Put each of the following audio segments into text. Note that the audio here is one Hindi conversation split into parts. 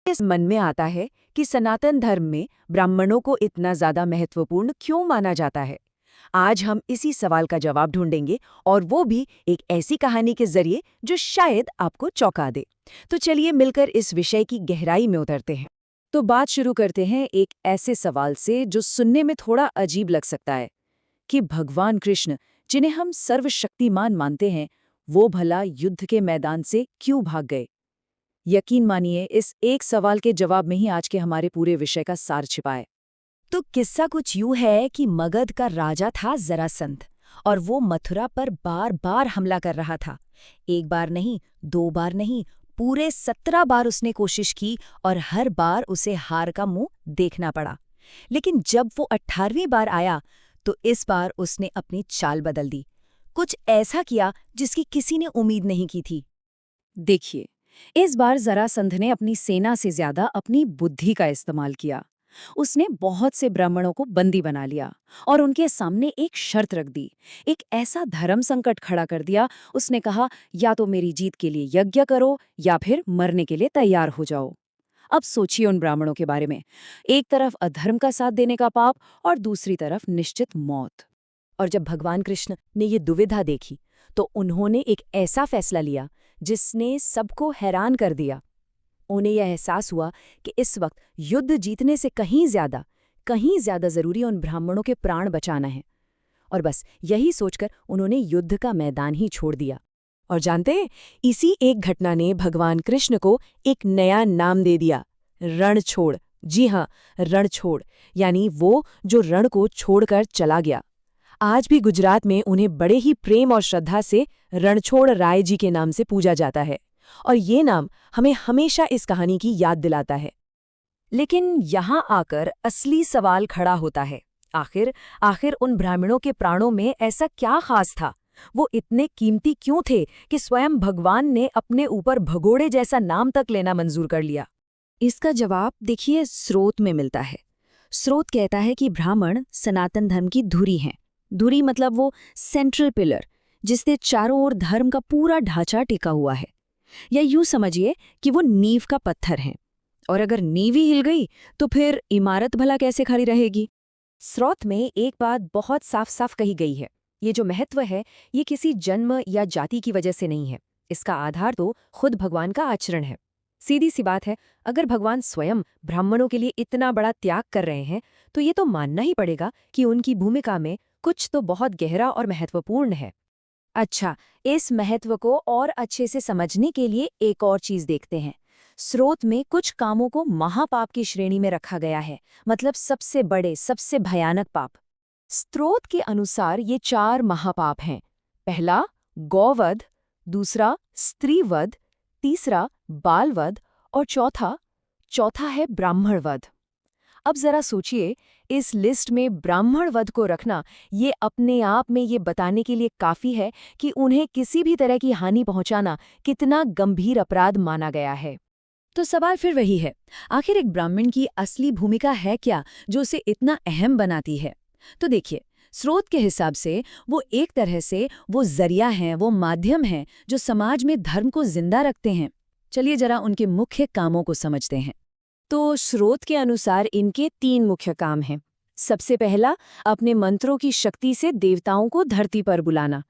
इस मन में आता है कि सनातन धर्म में ब्राह्मणों को इतना ज्यादा महत्वपूर्ण क्यों माना जाता है। आज हम इसी सवाल का जवाब ढूंढेंगे, और वो भी एक ऐसी कहानी के जरिए जो शायद आपको चौंका दे। तो चलिए मिलकर इस विषय की गहराई में उतरते हैं। तो बात शुरू करते हैं एक ऐसे सवाल से जो सुनने में थोड़ा अजीब लग सकता है कि भगवान कृष्ण, जिन्हें हम सर्वशक्तिमान मानते हैं, वो भला युद्ध के मैदान से क्यों भाग गए। यकीन मानिए, इस एक सवाल के जवाब में ही आज के हमारे पूरे विषय का सार छिपा है। तो किस्सा कुछ यूं है कि मगध का राजा था जरासंध, और वो मथुरा पर बार बार हमला कर रहा था। एक बार नहीं, 2 बार नहीं, पूरे 17 बार उसने कोशिश की, और हर बार उसे हार का मुंह देखना पड़ा। लेकिन जब वो 18वीं बार आया, तो इस बार उसने अपनी चाल बदल दी। कुछ ऐसा किया जिसकी किसी ने उम्मीद नहीं की थी। देखिए, इस बार जरासंध ने अपनी सेना से ज्यादा अपनी बुद्धि का इस्तेमाल किया। उसने बहुत से ब्राह्मणों को बंदी बना लिया और उनके सामने एक शर्त रख दी। एक ऐसा धर्म संकट खड़ा कर दिया। उसने कहा, या तो मेरी जीत के लिए यज्ञ करो या फिर मरने के लिए तैयार हो जाओ। अब सोचिए उन ब्राह्मणों के बारे में। एक तरफ अधर्म का साथ देने का पाप और दूसरी तरफ निश्चित मौत। और जब भगवान कृष्ण ने ये दुविधा देखी, तो उन्होंने एक ऐसा फैसला लिया जिसने सबको हैरान कर दिया। उन्हें यह एहसास हुआ कि इस वक्त युद्ध जीतने से कहीं ज्यादा जरूरी उन ब्राह्मणों के प्राण बचाना है। और बस यही सोचकर उन्होंने युद्ध का मैदान ही छोड़ दिया। और जानते हैं, इसी एक घटना ने भगवान कृष्ण को एक नया नाम दे दिया, रणछोड़। जी हाँ, रणछोड़, यानी वो जो रण को छोड़कर चला गया। आज भी गुजरात में उन्हें बड़े ही प्रेम और श्रद्धा से रणछोड़ राय जी के नाम से पूजा जाता है, और ये नाम हमें हमेशा इस कहानी की याद दिलाता है। लेकिन यहाँ आकर असली सवाल खड़ा होता है, आखिर उन ब्राह्मणों के प्राणों में ऐसा क्या खास था? वो इतने कीमती क्यों थे कि स्वयं भगवान ने अपने ऊपर भगोड़े जैसा नाम तक लेना मंजूर कर लिया? इसका जवाब देखिए स्रोत में मिलता है। स्रोत कहता है कि ब्राह्मण सनातन धर्म की धुरी हैं। धुरी मतलब वो सेंट्रल पिलर, जिससे चारों ओर धर्म का पूरा ढांचा टिका हुआ है। या यूं समझिए कि वो नींव का पत्थर है, और अगर नींव ही हिल गई तो फिर इमारत भला कैसे खड़ी रहेगी। स्रोत में एक बात बहुत साफ साफ कही गई है, ये जो महत्व है, ये किसी जन्म या जाति की वजह से नहीं है। इसका आधार तो खुद भगवान का आचरण है। सीधी सी बात है, अगर भगवान स्वयं ब्राह्मणों के लिए इतना बड़ा त्याग कर रहे हैं, तो ये तो मानना ही पड़ेगा कि उनकी भूमिका में कुछ तो बहुत गहरा और महत्वपूर्ण है। अच्छा, इस महत्व को और अच्छे से समझने के लिए एक और चीज देखते हैं। स्रोत में कुछ कामों को महापाप की श्रेणी में रखा गया है, मतलब सबसे बड़े, सबसे भयानक पाप। स्रोत के अनुसार ये 4 महापाप हैं। पहला गौवध, दूसरा स्त्रीवध, तीसरा बालवध, और चौथा है ब्राह्मणवध। अब जरा सोचिए, इस लिस्ट में ब्राह्मणवध को रखना ये अपने आप में ये बताने के लिए काफी है कि उन्हें किसी भी तरह की हानि पहुंचाना कितना गंभीर अपराध माना गया है। तो सवाल फिर वही है, आखिर एक ब्राह्मण की असली भूमिका है क्या जो उसे इतना अहम बनाती है? तो देखिए, स्रोत के हिसाब से वो एक तरह से वो जरिया हैं, वो माध्यम हैं जो समाज में धर्म को जिंदा रखते हैं। चलिए जरा उनके मुख्य कामों को समझते हैं। तो स्रोत के अनुसार इनके 3 मुख्य काम हैं। सबसे पहला, अपने मंत्रों की शक्ति से देवताओं को धरती पर बुलाना।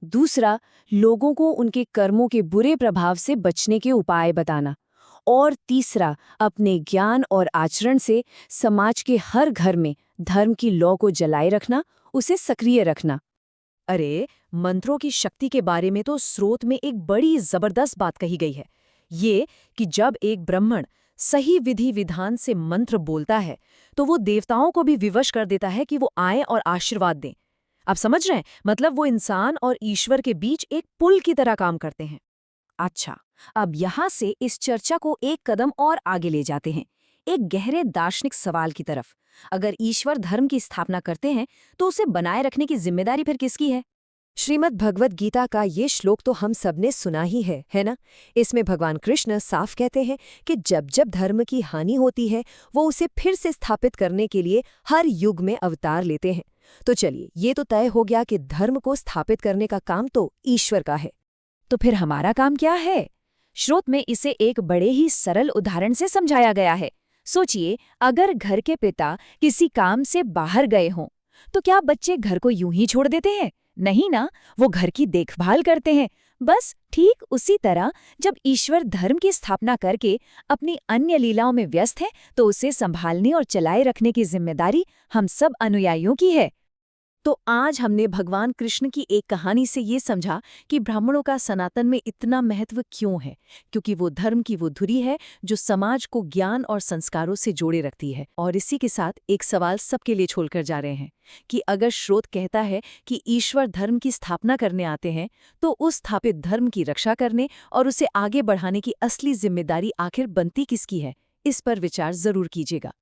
दूसरा, लोगों को उनके कर्मों के बुरे प्रभाव से बचने के उपाय बताना। और तीसरा, अपने ज्ञान और आचरण से समाज के हर घर में धर्म की लौ को जलाए रखना, उसे सक्रिय रखना। अरे, मंत्रों की शक्ति के बारे में तो स्रोत में एक बड़ी जबरदस्त बात कही गई है। ये कि जब एक ब्राह्मण सही विधि विधान से मंत्र बोलता है, तो वो देवताओं को भी विवश कर देता है कि वो आएं और आशीर्वाद दें। आप समझ रहे हैं? मतलब वो इंसान और ईश्वर के बीच एक पुल की तरह काम करते हैं। अच्छा, अब यहाँ से इस चर्चा को एक कदम और आगे ले जाते हैं, एक गहरे दार्शनिक सवाल की तरफ। अगर ईश्वर धर्म की स्थापना करते हैं, तो उसे बनाए रखने की जिम्मेदारी फिर किसकी है? श्रीमद् भगवद गीता का ये श्लोक तो हम सबने सुना ही है ना? इसमें भगवान कृष्ण साफ कहते हैं कि जब जब धर्म की हानि होती है, वो उसे फिर से स्थापित करने के लिए हर युग में अवतार लेते हैं। तो चलिए, ये तो तय हो गया कि धर्म को स्थापित करने का काम तो ईश्वर का है। तो फिर हमारा काम क्या है? स्रोत में इसे एक बड़े ही सरल उदाहरण से समझाया गया है। सोचिए, अगर घर के पिता किसी काम से बाहर गए हों, तो क्या बच्चे घर को यूं ही छोड़ देते हैं? नहीं ना, वो घर की देखभाल करते हैं। बस ठीक उसी तरह जब ईश्वर धर्म की स्थापना करके अपनी अन्य लीलाओं में व्यस्त है, तो उसे संभालने और चलाए रखने की जिम्मेदारी हम सब अनुयायियों की है। तो आज हमने भगवान कृष्ण की एक कहानी से ये समझा कि ब्राह्मणों का सनातन में इतना महत्व क्यों है, क्योंकि वो धर्म की वो धुरी है जो समाज को ज्ञान और संस्कारों से जोड़े रखती है। और इसी के साथ एक सवाल सबके लिए छोड़कर जा रहे हैं कि अगर स्रोत कहता है कि ईश्वर धर्म की स्थापना करने आते हैं, तो उस स्थापित धर्म की रक्षा करने और उसे आगे बढ़ाने की असली जिम्मेदारी आखिर बनती किसकी है? इस पर विचार जरूर कीजिएगा।